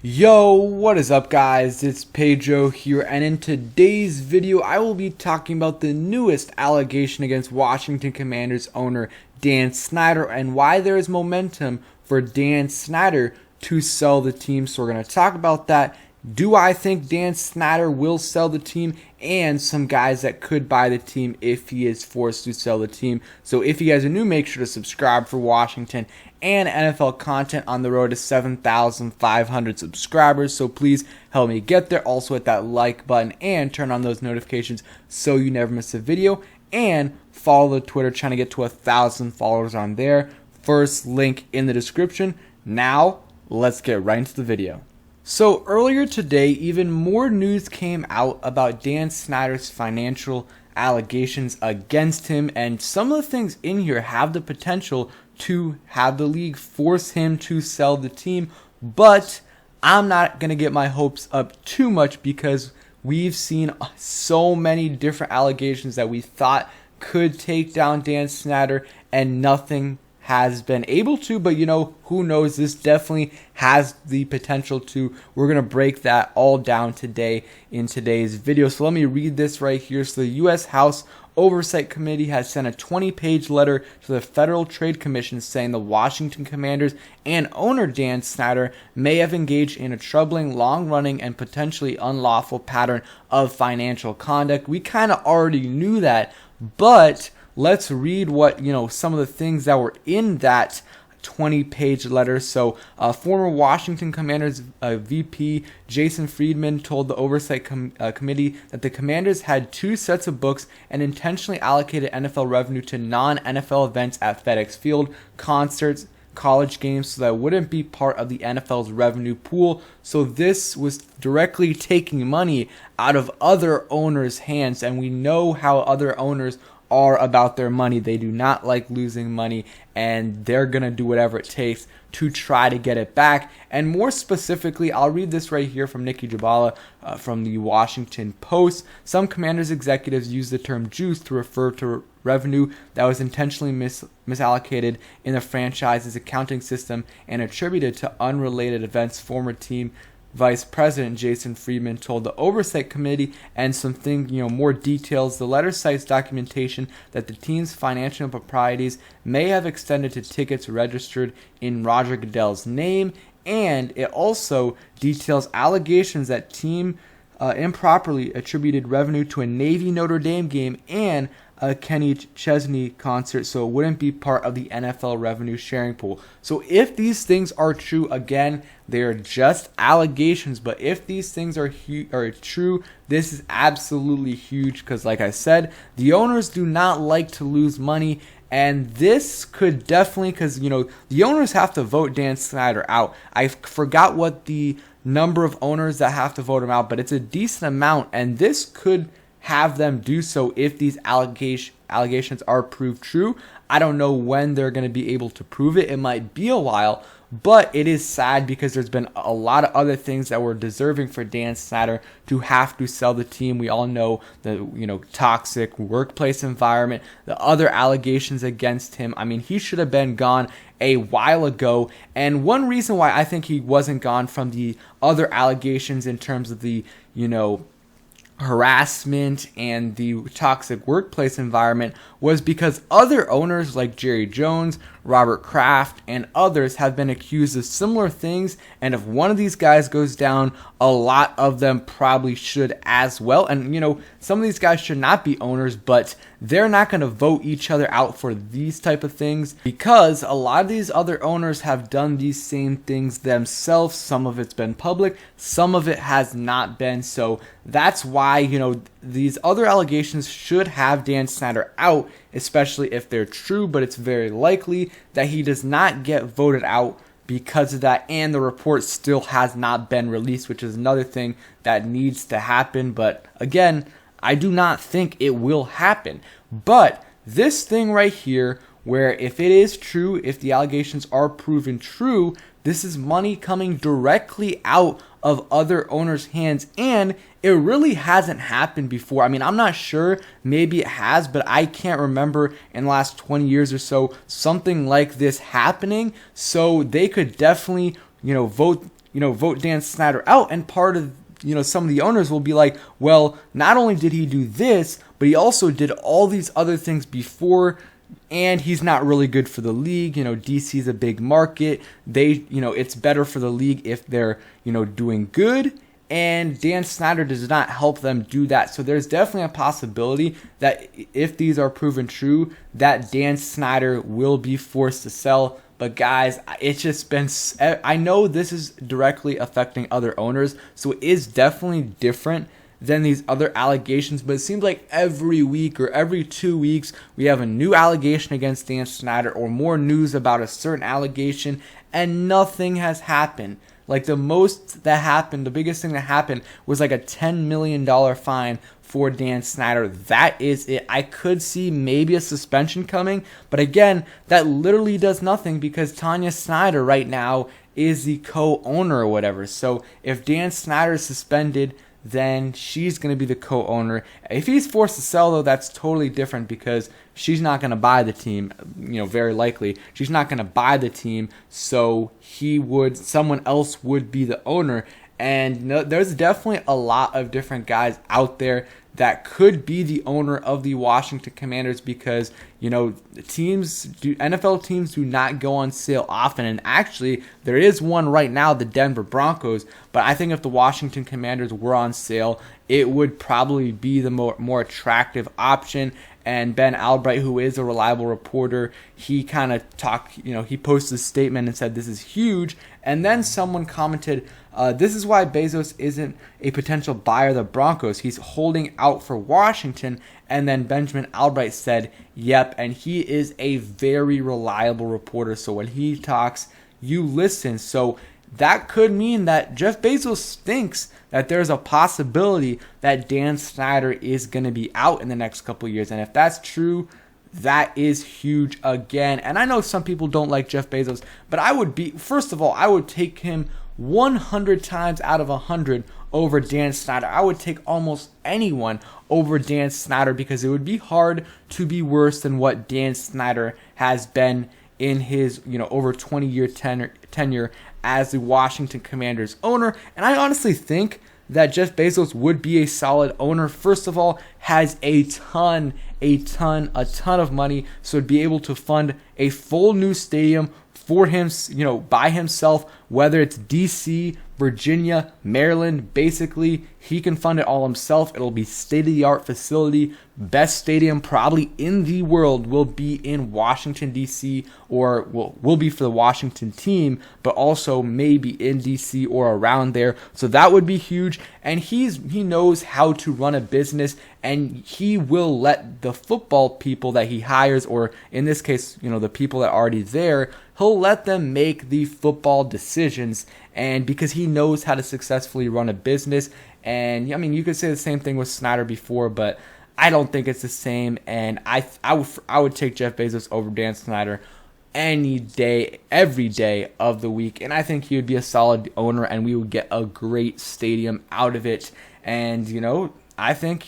Yo, what is up guys? It's Pedro here, and in today's video I will be talking about the newest allegation against Washington Commanders owner Dan Snyder and why there is momentum for Dan Snyder to sell the team. So we're going to talk about that. Do I think Dan Snyder will sell the team, and some guys that could buy the team if he is forced to sell the team. So if you guys are new, make sure to subscribe for Washington and NFL content on the road to 7,500 subscribers. So please help me get there. Also hit that like button and turn on those notifications so you never miss a video. And follow the Twitter, trying to get to 1,000 followers on there. First link in the description. Now, let's get right into the video. So earlier today, even more news came out about Dan Snyder's financial allegations against him, and some of the things in here have the potential to have the league force him to sell the team, but I'm not going to get my hopes up too much because we've seen so many different allegations that we thought could take down Dan Snyder, and nothing has been able to. But who knows? This definitely has the potential to. We're going to break that all down today in today's video. So let me read this right here. So the U.S. House Oversight Committee has sent a 20-page letter to the Federal Trade Commission saying the Washington Commanders and owner Dan Snyder may have engaged in a troubling, long-running, and potentially unlawful pattern of financial conduct. We kind of already knew that, but let's read what, some of the things that were in that 20-page letter. So former Washington Commanders VP Jason Friedman told the Oversight Committee that the Commanders had two sets of books and intentionally allocated NFL revenue to non-NFL events at FedEx Field, concerts, college games, so that wouldn't be part of the NFL's revenue pool. So this was directly taking money out of other owners' hands, and we know how other owners are about their money. They do not like losing money, and they're going to do whatever it takes to try to get it back. And more specifically, I'll read this right here from Nikki Jabala from the Washington Post. Some Commanders executives use the term juice to refer to revenue that was intentionally misallocated in the franchise's accounting system and attributed to unrelated events. Former team Vice President Jason Friedman told the Oversight Committee, and more details. The letter cites documentation that the team's financial improprieties may have extended to tickets registered in Roger Goodell's name, and it also details allegations that team improperly attributed revenue to a Navy Notre Dame game and a Kenny Chesney concert, so it wouldn't be part of the NFL revenue sharing pool. So if these things are true, again, they're just allegations, but if these things are true, this is absolutely huge because, like I said, the owners do not like to lose money. And this could definitely, because, the owners have to vote Dan Snyder out. I forgot what the number of owners that have to vote him out, but it's a decent amount, and this could have them do so if these allegations are proved true. I don't know when they're going to be able to prove it. It might be a while, but it is sad because there's been a lot of other things that were deserving for Dan Snyder to have to sell the team. We all know the toxic workplace environment, the other allegations against him. I mean, he should have been gone a while ago. And one reason why I think he wasn't gone from the other allegations in terms of the, harassment and the toxic workplace environment was because other owners like Jerry Jones, Robert Kraft, and others have been accused of similar things, and if one of these guys goes down, a lot of them probably should as well. And some of these guys should not be owners, but they're not going to vote each other out for these type of things because a lot of these other owners have done these same things themselves. Some of it's been public, some of it has not been. So that's why these other allegations should have Dan Snyder out, especially if they're true, but it's very likely that he does not get voted out because of that, and the report still has not been released, which is another thing that needs to happen. But again, I do not think it will happen. But this thing right here, where if it is true, if the allegations are proven true, this is money coming directly out of other owners' hands, and it really hasn't happened before. I mean, I'm not sure, maybe it has, but I can't remember in the last 20 years or so something like this happening. So they could definitely, vote vote Dan Snyder out. And part of, some of the owners will be like, well, not only did he do this, but he also did all these other things before, and he's not really good for the league. DC's a big market. It's better for the league if they're, doing good. And Dan Snyder does not help them do that. So there's definitely a possibility that if these are proven true, that Dan Snyder will be forced to sell. But guys, it's just been, I know this is directly affecting other owners, so it is definitely different than these other allegations, but it seems like every week or every 2 weeks we have a new allegation against Dan Snyder or more news about a certain allegation, and nothing has happened. Like the biggest thing that happened was like a $10 million fine for Dan Snyder. That is it. I could see maybe a suspension coming, but again, that literally does nothing because Tanya Snyder right now is the co-owner or whatever. So if Dan Snyder is suspended, then she's going to be the co-owner. If he's forced to sell, though, that's totally different because she's not going to buy the team, very likely. She's not going to buy the team, so someone else would be the owner. And there's definitely a lot of different guys out there that could be the owner of the Washington Commanders because, NFL teams do not go on sale often. And actually, there is one right now, the Denver Broncos. But I think if the Washington Commanders were on sale, it would probably be the more attractive option. And Ben Albright, who is a reliable reporter, he kind of he posted a statement and said this is huge. And then someone commented, this is why Bezos isn't a potential buyer of the Broncos. He's holding out for Washington. And then Benjamin Albright said, yep. And he is a very reliable reporter. So when he talks, you listen. So that could mean that Jeff Bezos thinks that there's a possibility that Dan Snyder is going to be out in the next couple of years. And if that's true, that is huge again. And I know some people don't like Jeff Bezos, but I would take him 100 times out of 100 over Dan Snyder. I would take almost anyone over Dan Snyder because it would be hard to be worse than what Dan Snyder has been in his over 20-year tenure as the Washington Commanders owner. And I honestly think that Jeff Bezos would be a solid owner. First of all, has a ton of money, so to be able to fund a full new stadium for him, by himself, whether it's DC, Virginia, Maryland, basically, he can fund it all himself. It'll be state-of-the-art facility. Best stadium probably in the world will be in Washington, D.C., or will be for the Washington team, but also maybe in D.C. or around there. So that would be huge. And he knows how to run a business, and he will let the football people that he hires, or in this case, the people that are already there, he'll let them make the football decisions. And because he knows how to successfully run a business. And I mean, you could say the same thing with Snyder before, but I don't think it's the same. And I would take Jeff Bezos over Dan Snyder any day, every day of the week. And I think he would be a solid owner, and we would get a great stadium out of it. And, I think,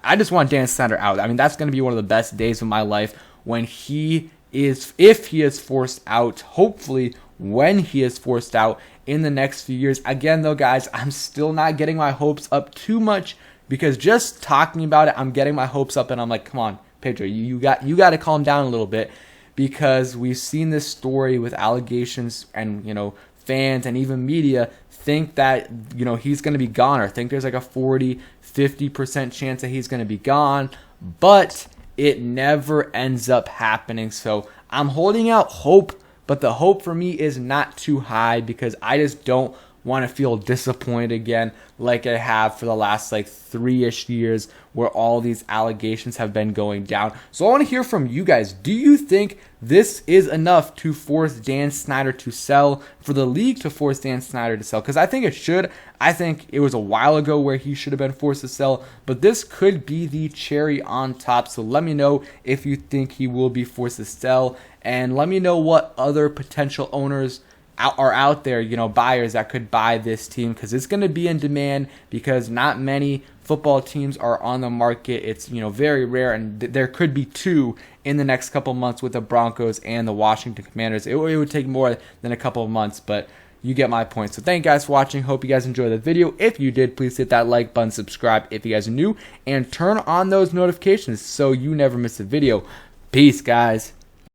I just want Dan Snyder out. I mean, that's going to be one of the best days of my life when if he is forced out, hopefully when he is forced out in the next few years. Again, though, guys, I'm still not getting my hopes up too much because just talking about it, I'm getting my hopes up, and I'm like, come on, Pedro, you got to calm down a little bit because we've seen this story with allegations and, fans and even media think that, he's going to be gone or think there's like a 40-50% chance that he's going to be gone, but it never ends up happening. So I'm holding out hope, but the hope for me is not too high because I just don't want to feel disappointed again like I have for the last 3-ish years where all these allegations have been going down. So I want to hear from you guys. Do you think this is enough to force Dan Snyder to sell, for the league to force Dan Snyder to sell? Because I think it should. I think it was a while ago where he should have been forced to sell, but this could be the cherry on top. So let me know if you think he will be forced to sell, and let me know what other potential owners are out there, buyers that could buy this team, because it's going to be in demand because not many football teams are on the market. It's, very rare, and there could be two in the next couple months with the Broncos and the Washington Commanders. It would take more than a couple of months, but You get my point. So thank you guys for watching. Hope you guys enjoyed the video. If you did, please hit that like button, subscribe if you guys are new, and turn on those notifications so you never miss a video. Peace, guys.